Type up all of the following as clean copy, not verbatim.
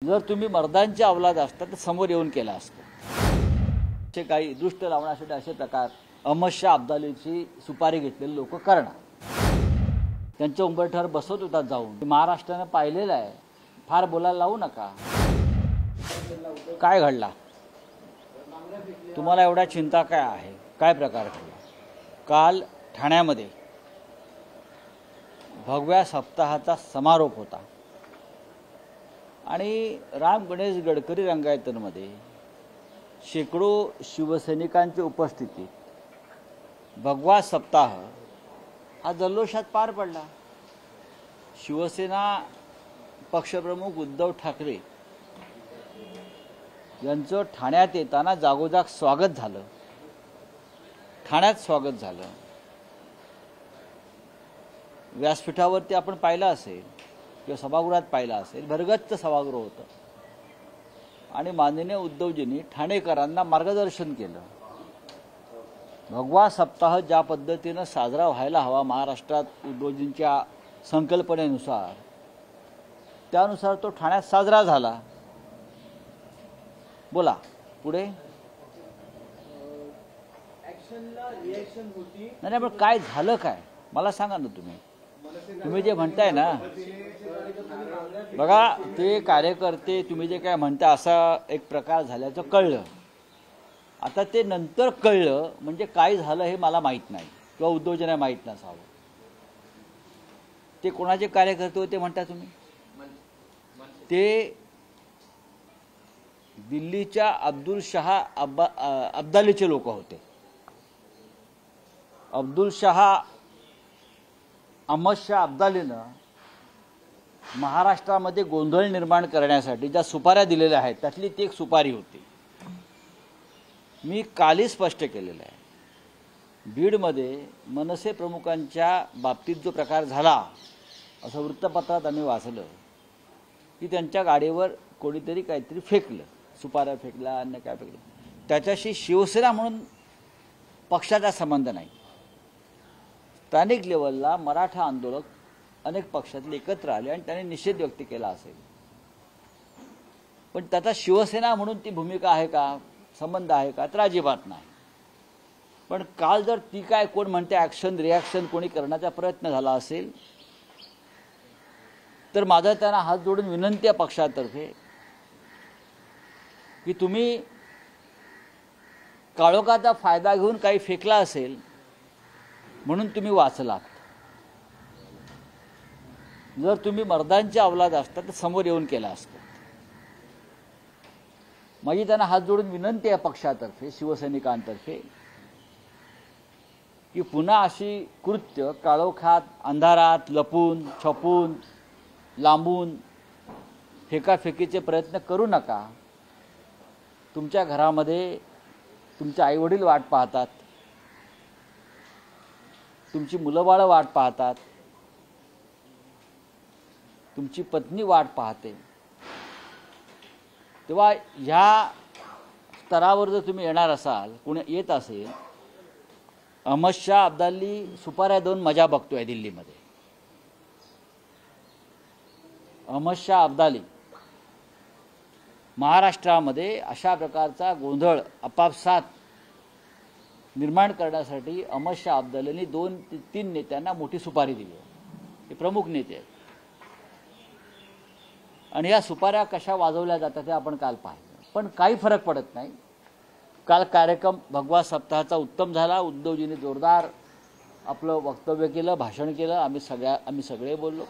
जर तुम्ही मर्दांची औलाद असता तर समोर येऊन केला असतं। ते काही दृष्ट लावण्यासाठी असे प्रकार अहमद शाह अब्दालीची सुपारी घेतलेले लोक करणार, त्यांच्या उंबरठ्यावर बसवत होतात जाऊन। महाराष्ट्राने पाहिलेलं आहे, फार बोलायला लावू नका। काय घडला, तुम्हाला एवढा चिंता काय आहे, काय प्रकार घडला? काल ठाण्यामध्ये भगव्या सप्ताहाचा समारोप होता आणि राम गणेश गडकरी रंगायतनमध्ये शेकडो शिवसैनिकांच्या उपस्थितीत भगवा सप्ताह हा जल्लोषात पार पडला। शिवसेना पक्षप्रमुख उद्धव ठाकरे यांचं ठाण्यात येताना जागोजाग स्वागत झालं, ठाण्यात स्वागत झालं। व्यासपीठावरती आपण पाहिलं असेल किंवा सभागृहात पाहिलं असेल, भरगच्च सभागृह होतं आणि माननीय उद्धवजींनी ठाणेकरांना मार्गदर्शन केलं। भगवा सप्ताह ज्या पद्धतीनं साजरा व्हायला हवा महाराष्ट्रात उद्धवजींच्या संकल्पनेनुसार, त्यानुसार तो ठाण्यात साजरा झाला। बोला पुढे। नाही पण काय झालं, काय मला सांगा ना। तुम्ही जे म्हणताय ना, बघा ते कार्यकर्ते तुम्ही जे काय म्हणता असा एक प्रकार झाल्याचं कळलं। आता ते नंतर कळलं म्हणजे काय झालं हे मला माहीत नाही किंवा उद्धवजींना माहीत नसावं। ते कोणाचे कार्यकर्ते होते म्हणता तुम्ही? ते दिल्लीच्या अब्दुल शाह अब्दालीचे लोक होते। अब्दुल शाह अहमद शाह अब्दालीनं महाराष्ट्रामध्ये गोंधळ निर्माण करण्यासाठी ज्या सुपाऱ्या दिलेल्या आहेत त्यातली ती एक सुपारी होती। मी कालही स्पष्ट केलेलं आहे, बीडमध्ये मनसे प्रमुखांच्या बाबतीत जो प्रकार झाला असं वृत्तपत्रात आम्ही वाचलं की त्यांच्या गाडीवर कोणीतरी काहीतरी फेकलं, सुपाऱ्या फेकला, अन्य काय फेकलं। त्याच्याशी शिवसेना म्हणून पक्षाचा संबंध नाही। स्थानिक लेवलला मराठा आंदोलक अनेक पक्षातले एकत्र आले आणि त्यांनी निषेध व्यक्त केला असेल, पण त्याचा शिवसेना म्हणून ती भूमिका आहे का, संबंध आहे का? तर अजिबात नाही। पण काल जर ती काय कोण म्हणते ॲक्शन रिॲक्शन कोणी करण्याचा प्रयत्न झाला असेल तर माझा त्यांना हात जोडून विनंती आहे पक्षातर्फे की तुम्ही काळोखाचा फायदा घेऊन काही फेकला असेल म्हणून तुम्ही वाचलात। जर तुम्ही मर्दांची औलाद असता तर समोर येऊन केला असतं। माझी त्यांना हात जोडून विनंती आहे पक्षातर्फे, शिवसैनिकांतर्फे की पुन्हा अशी कृत्य काळोखात अंधारात लपून छपून लांबून फेकाफेकीचे प्रयत्न करू नका। तुमच्या घरामध्ये तुमचे आईवडील वाट पाहतात, तुमची मुलं बाळं वाट पाहतात, तुमची पत्नी वाट पाहते। तेव्हा ह्या स्तरावर जर तुम्ही येणार असाल, कोणी येत असेल, अहमद शाह अब्दाली सुपाऱ्या देऊन मजा बघतोय दिल्लीमध्ये। अहमद शाह अब्दाली महाराष्ट्रामध्ये अशा प्रकारचा गोंधळ आपापसात निर्माण करण्यासाठी अहमद शाह अब्दालींनी 2 ते 3 नेत्यांना मोठी सुपारी दिली। हे प्रमुख नेते आहेत आणि या सुपाऱ्या कशा वाजवल्या जातात ते आपण काल पाहिलं, पण काही फरक पडत नाही। काल कार्यक्रम भगवा सप्ताहाचा उत्तम झाला। उद्धवजींनी जोरदार आपलं वक्तव्य केलं, भाषण केलं, आम्ही सगळे बोललो।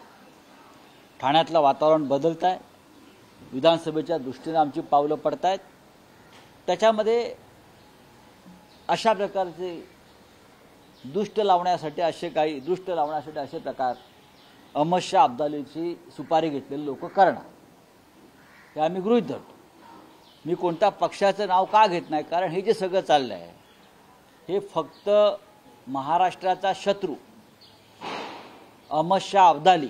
ठाण्यातलं वातावरण बदलत आहे, विधानसभेच्या दृष्टीने आमची पावलं पडत आहेत। त्याच्यामध्ये अशा प्रकारचे दृष्ट लावण्यासाठी असे प्रकार अहमद शाह अब्दालीची सुपारी घेतलेले लोक करणार, हे आम्ही गृहीत धरतो। मी कोणत्या पक्षाचं नाव का घेत नाही, कारण हे जे सगळं चाललं आहे हे फक्त महाराष्ट्राचा शत्रू अहमद शाह अब्दाली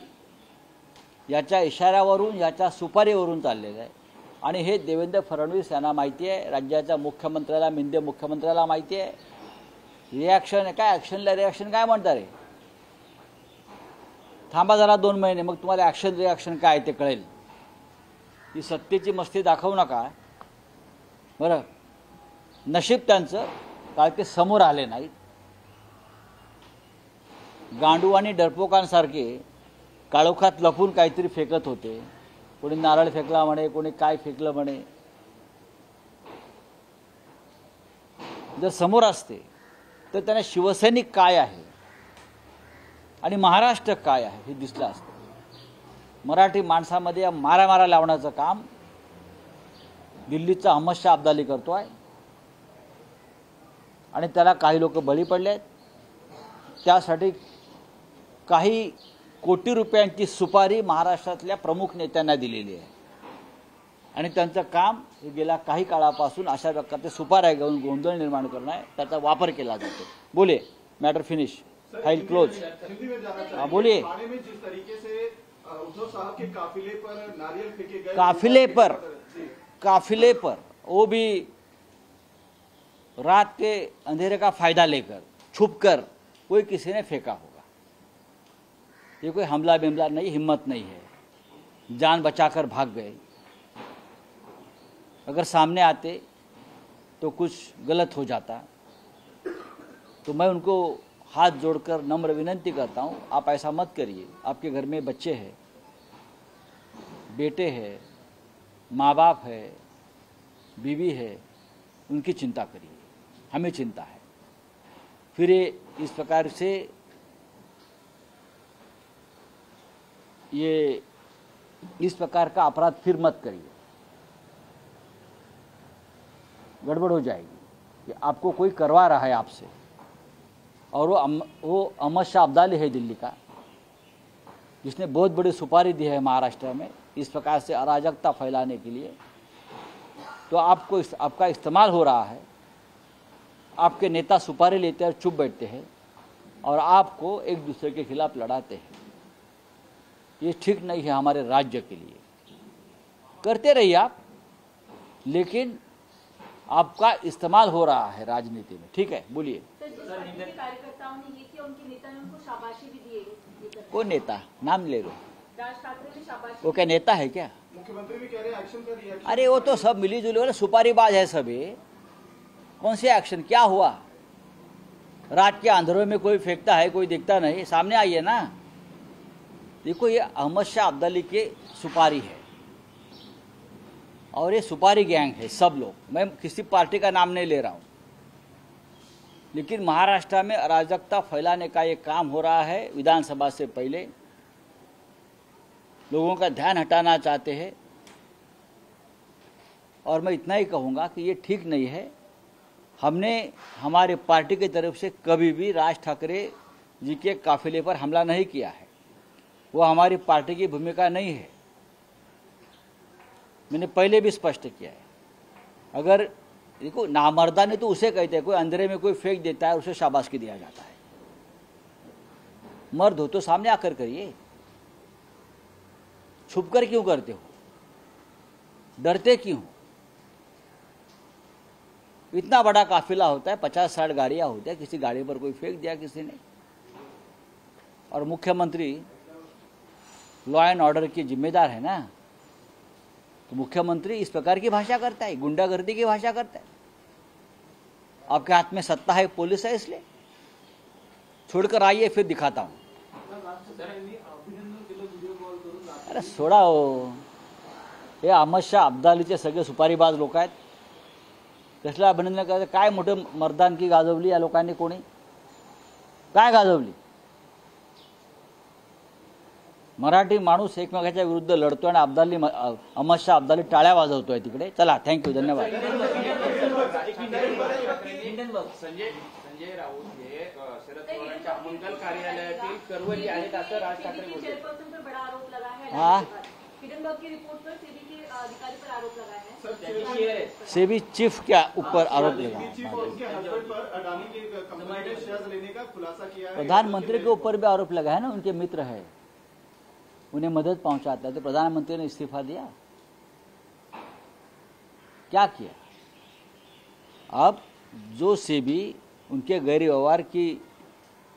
याच्या इशाऱ्यावरून, याच्या सुपारीवरून चाललेलं आहे आणि हे देवेंद्र फडणवीस यांना माहिती आहे, राज्याच्या मुख्यमंत्र्याला, मिंदे मुख्यमंत्र्याला माहिती आहे। रिॲक्शन काय, ॲक्शनला रिॲक्शन काय म्हणतात रे? थांबा जरा 2 महिने, मग तुम्हाला ॲक्शन रिॲक्शन काय ते कळेल। ही सत्तेची मस्ती दाखवू नका बरं. नशीब त्यांचं काय ते समोर आले नाहीत. गांडू आणि डरपोकांसारखे काळोखात लपून काहीतरी फेकत होते. कोणी नारळ फेकला म्हणे, कोणी काय फेकलं म्हणे. जर समोर असते तर त्यांना शिवसैनिक काय आहे आणि महाराष्ट्र काय आहे हे दिसलं असतं. मराठी माणसामध्ये मारामारा लावण्याचं काम दिल्लीचा अहमद शाह अब्दाली करतोय आणि त्याला काही लोक बळी पडले आहेत. त्यासाठी काही कोटी रुपयांची सुपारी महाराष्ट्रातल्या प्रमुख नेत्यांना दिलेली आहे आणि त्यांचं काम हे गेल्या काही काळापासून अशा प्रकारचे सुपाऱ्या घेऊन गोंधळ निर्माण करणं आहे. त्याचा वापर केला जातो. बोलिए, मैटर फिनिश, फाइल क्लोज. हाँ बोलिए. काफिले पर वो भी रात के अंधेरे का फायदा लेकर छुपकर कोई किसी ने फेंका होगा. ये कोई हमला बिमला नहीं, हिम्मत नहीं है, जान बचाकर भाग गए. अगर सामने आते तो कुछ गलत हो जाता. तो मैं उनको हाथ जोड़कर नम्र विनंती करता हूँ, आप ऐसा मत करिए. आपके घर में बच्चे हैं, बेटे हैं, माँ बाप है, बीवी है, उनकी चिंता करिए. हमें चिंता है. फिर ये इस प्रकार से ये इस प्रकार का अपराध फिर मत करिए, गड़बड़ हो जाएगी. कि आपको कोई करवा रहा है आपसे, और वो अहमद शाह अब्दाली है दिल्ली का, जिसने बहुत बड़ी सुपारी दी है महाराष्ट्र में इस प्रकार से अराजकता फैलाने के लिए. तो आपको आपका इस्तेमाल हो रहा है. आपके नेता सुपारी लेते हैं और चुप बैठते हैं और आपको एक दूसरे के खिलाफ लड़ाते हैं. ये ठीक नहीं है हमारे राज्य के लिए. करते रहिए आप, लेकिन आपका इस्तेमाल हो रहा है राजनीति में. ठीक है, बोलिए. कार्यकर्ताओं ने ये किया, उनके नेता ने उनको शाबाशी भी दी है. कौन नेता, नाम ले लो. राज ठाकरे ने शाबाशी. वो क्या नेता है क्या? मुख्यमंत्री भी कह रहे हैं एक्शन का रिएक्शन. अरे वो तो सब मिली जुली वाले सुपारीबाज है सभी. कौन से एक्शन, क्या हुआ? रात के अंधेरों में कोई फेंकता है, कोई दिखता नहीं, सामने आइए ना. देखो ये अहमद शाह अब्दाली के सुपारी है और ये सुपारी गैंग है सब लोग. मैं किसी पार्टी का नाम नहीं ले रहा हूँ, लेकिन महाराष्ट्र में अराजकता फैलाने का ये काम हो रहा है. विधानसभा से पहले लोगों का ध्यान हटाना चाहते हैं. और मैं इतना ही कहूँगा कि ये ठीक नहीं है. हमने हमारे पार्टी की तरफ से कभी भी राज ठाकरे जी के काफिले पर हमला नहीं किया है. वो हमारी पार्टी की भूमिका नहीं है. मैंने पहले भी स्पष्ट किया है. अगर देखो नामर्दानी तो उसे कहते हैं, कोई अंधेरे में कोई फेंक देता है उसे शाबाशी दिया जाता है. मर्द हो तो सामने आकर करिए. छुपकर क्यों करते हो, डरते क्यों? इतना बड़ा काफिला होता है, 50-60 गाड़ियां होती है, किसी गाड़ी पर कोई फेंक दिया किसी ने. और मुख्यमंत्री लॉ एंड ऑर्डर की जिम्मेदार है ना, तो मुख्यमंत्री इस प्रकार की भाषा करता है, गुंडागर्दी की भाषा करता है. आपके हाथ में सत्ता है, पुलिस है, इसलिए छोड़कर आइए, फिर दिखाता हूं. अरे सोडा हो, हे अहमद शाह अब्दालीचे सगळे सुपारीबाज लोक आहेत. कसलं अभिनंदन करायचं? काय मोठं मर्दानकी गाजवली या लोकांनी. कोणी काय गाजवली? मराठी माणूस एकमेकाच्या विरुद्ध लढतोय आणि अहमद शाह अब्दाली टाळ्या वाजवतोय तिकडे. चला, थँक्यू, धन्यवाद. संजय राऊत हे शरद पवारांच्या मंगल कार्यालयातील कर्मचारी आहेत असं राज ठाकरे चेयरपर्सन पर बड़ा आरोप लगा है. हाँ, हिडनबर्ग की रिपोर्ट पर सेबी के अधिकारी पर आरोप लगा है. सेबी चीफ के ऊपर आरोप लगा. चीफ और उनके हस्बैंड पर अडानी की कंपनी में शेयर लेने का खुलासा किया है. प्रधानमंत्री के ऊपर भी आरोप लगा है ना, उनके मित्र है, उन्हें मदद पहुंचाता है. तो प्रधानमंत्री ने इस्तीफा दिया, क्या किया? अब जो सेबी उनके गैर व्यवहार की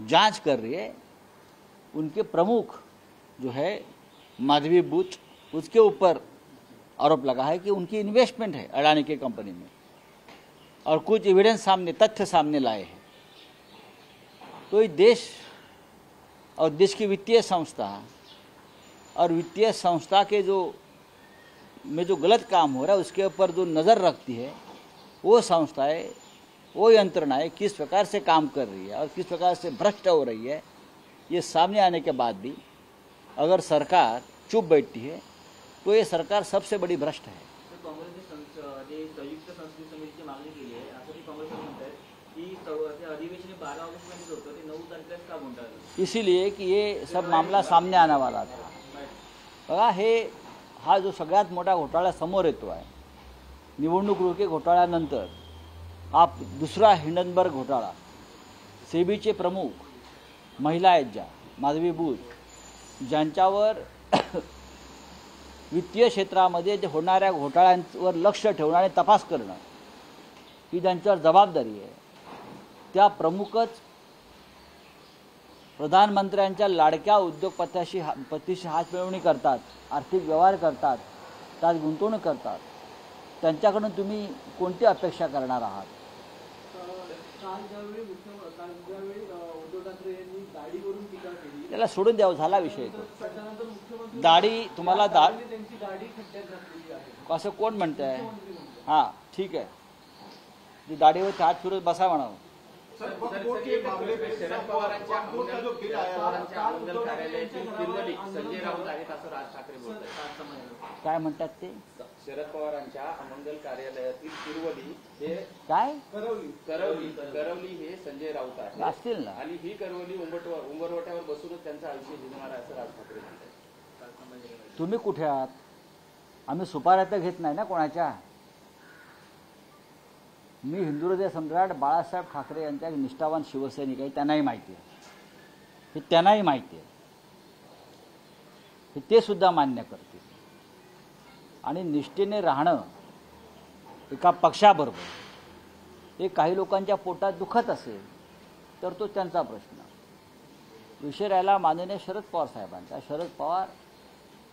जांच कर रही है, उनके प्रमुख जो है माधवी बूथ, उसके ऊपर आरोप लगा है कि उनकी इन्वेस्टमेंट है अडानी की कंपनी में और कुछ एविडेंस सामने, तथ्य सामने लाए हैं। तो ये देश और देश की वित्तीय संस्था और वित्तीय संस्था के जो गलत काम हो रहा है उसके ऊपर जो नज़र रखती है वो संस्थाएं, वो यंत्रणाएं किस प्रकार से काम कर रही है और किस प्रकार से भ्रष्ट हो रही है, ये सामने आने के बाद भी अगर सरकार चुप बैठती है तो ये सरकार सबसे बड़ी भ्रष्ट है। काँग्रेसने संयुक्त संसदीय समितीची मागणी केली आहे, असं ती काँग्रेस म्हणतात की ते अधिवेशन 12 ऑगस्टमध्ये होतं, ते 9 तारखेलाच का गुंडाळलं? इसीलिए कि ये सब मामला सामने आने वाला था। बघा, हा जो सगळ्यात मोठा घोटाळा समोर येतो आहे, निवडणूक रोखे घोटाळ्यानंतर आप दुसरा हिंडनबर्ग घोटाळा, सेबीचे प्रमुख महिला आहेत ज्या माधवी बुच, ज्यांच्यावर वित्तीय क्षेत्रामध्ये जे होणाऱ्या घोटाळ्यांवर लक्ष ठेवणं आणि तपास करणं ही त्यांच्यावर जबाबदारी आहे, त्या प्रमुखच प्रधानमंत्र्यांच्या लाडक्या उद्योगपतीशी हात मिळवणी करतात, आर्थिक व्यवहार करतात, त्यात गुंतवणूक करतात, त्यांच्याकडून तुम्ही कोणती अपेक्षा करणार आहात? काल ज्यावेळी उद्धव ठाकरे यांनी दाढीवरून टीका केली, त्याला सोडून द्यावं, झाला विषय तो। त्याच्यानंतर मुख्यमंत्री दाढी तुम्हाला त्यांची दाढी खड्ड्यात घातलेली आहे असं कोण म्हणतंय? हां, ठीक आहे, ती दाढीवर हात फिरत बसा म्हणावं। शरद पवारांच्या अमंगल कार्यालयातील तिरुवली संजय राऊत आहेत असं राज ठाकरे बोलतात। काय म्हणतात ते? शरद पवारांच्या अमंगल कार्यालयातील तिरुवली हे काय करवली हे संजय राऊत आहेत असतील ना, आणि ही करवली उंबरवट्यावर बसूनच त्यांचं आयुष्य जिंकणार आहे असं राज ठाकरे म्हणतात। तुम्ही कुठे आहात? आम्ही सुपाऱ्या तर घेत नाही ना कोणाच्या। मी हिंदू हृदय सम्राट बाळासाहेब ठाकरे यांच्या एक निष्ठावान शिवसैनिक आहे, त्यांनाही माहिती आहे, हे त्यांनाही माहिती आहे, हे ते सुद्धा मान्य करतील। आणि निष्ठेने राहणं एका पक्षाबरोबर हे काही लोकांच्या पोटात दुखत असेल तर तो त्यांचा प्रश्न। विषय राहिला माननीय शरद पवार साहेबांचा। शरद पवार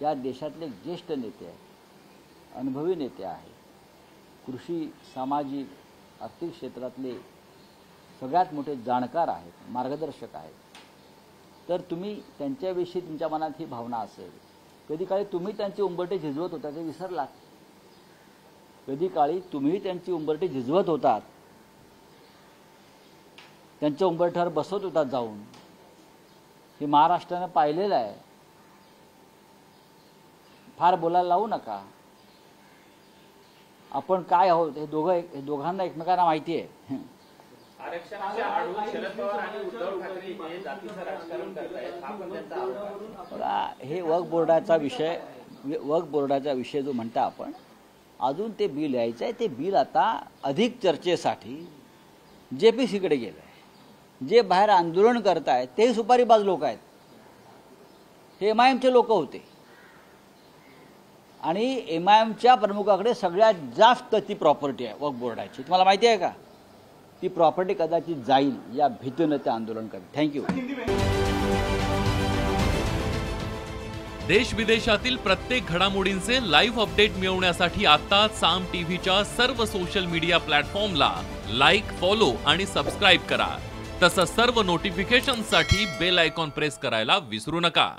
या देशातले ज्येष्ठ नेते आहेत, अनुभवी नेते आहेत, कृषी, सामाजिक, आर्थिक क्षेत्रातले सगळ्यात मोठे जाणकार आहेत, मार्गदर्शक आहेत। तर तुम्ही त्यांच्याविषयी तुमच्या मनात ही भावना असेल, कधी काळी तुम्ही त्यांची उंबरठे झिजवत होता ते विसरलात, कधी काळी तुम्ही त्यांची उंबरठे झिजवत होतात, त्यांच्या उंबरठ्यावर बसत होतात जाऊन, हे महाराष्ट्रानं पाहिलेलं आहे। फार बोलायला लावू नका, आपण काय आहोत हे दोघांना एकमेकांना माहिती आहे। आरक्षणाच्या आडून शरद पवार आणि उद्धव ठाकरे हे जातीचं राजकारण करतायत, हा पण त्यांचा आरोप आहे। बघा, हे वक्फ बोर्डाचा विषय जो म्हणता आपण, अजून ते बिल यायचं आहे, ते बिल आता अधिक चर्चेसाठी JPCकडे गेलं आहे। जे बाहेर आंदोलन करतायत ते सुपारीबाज लोक आहेत, हे MIMचे लोक होते आणि MIMच्या प्रमुखाकडे सगळ्यात जास्त ती प्रॉपर्टी आहे वक्फ बोर्डाची। तुम्हाला माहिती आहे का? ती प्रॉपर्टी कदाचित जाईल या भीतीनं ते आंदोलन करते। थँक्यू। देश विदेशातील प्रत्येक घडामोडींचे लाईव्ह अपडेट मिळवण्यासाठी आता साम टीव्हीच्या सर्व सोशल मीडिया प्लॅटफॉर्मला लाईक, फॉलो आणि सबस्क्राईब करा। तसंच सर्व नोटिफिकेशनसाठी बेल आयकॉन प्रेस करायला विसरू नका।